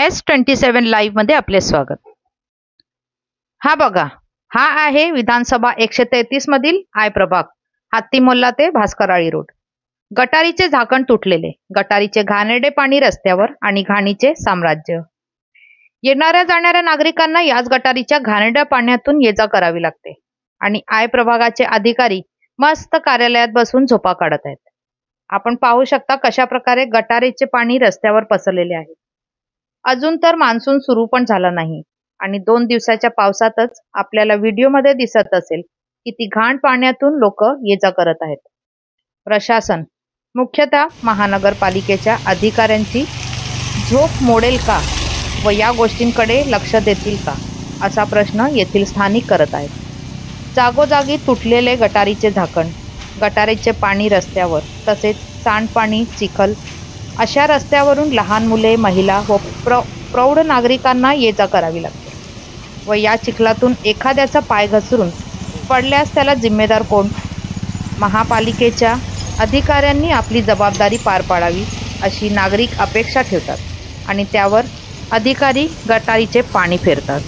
S27 live मध्ये आपले स्वागत। हा बघा, हा आहे विधानसभा 133 मधील आय प्रभाग, हत्तीमोल्ला ते भास्कराळी रोड। गटारीचे झाकण तुटलेले, गटारीचे घाणेरडे पाणी रस्त्यावर आणि घाणीचे साम्राज्य। येणाऱ्या जाणाऱ्या नागरिकांना याच गटारीच्या घाणेरड्या पाण्यातून ये-जा करावी लागते आणि आय प्रभागाचे अधिकारी मस्त कार्यालयात बसून झोपा काढत आहेत। आपण पाहू शकता कशा प्रकारे गटारीचे पाणी रस्त्यावर पसरलेले आहे। अजून तर मान्सून सुरू पण झाला नाही आणि 2 दिवसाच्या पावसातच आपल्याला व्हिडिओमध्ये दिसत असेल की ती घाण पाण्यातून लोक ये-जा करत आहेत। प्रशासन, मुख्यतः महानगरपालिकेच्या अधिकाऱ्यांची झोप मोडेल का व या गोष्टींकडे लक्ष देतील का, असा प्रश्न येथील स्थानिक करत आहेत। जागोजागी तुटलेले गटारीचे झाकण, गटारीचे पाणी रस्त्यावर, तसेच सांडपाणी, चिखल अशा रस्त्यावरून लहान मुले, महिला व प्रौढ नागरिकांना ये-जा करावी लागते व या चिखलातून एखाद्याचा पाय घसरून पडल्यास त्याला जिम्मेदार कोण? महापालिकेच्या अधिकाऱ्यांनी आपली जबाबदारी पार पाडावी अशी नागरिक अपेक्षा ठेवतात आणि त्यावर अधिकारी गटारीचे पाणी फेरतात।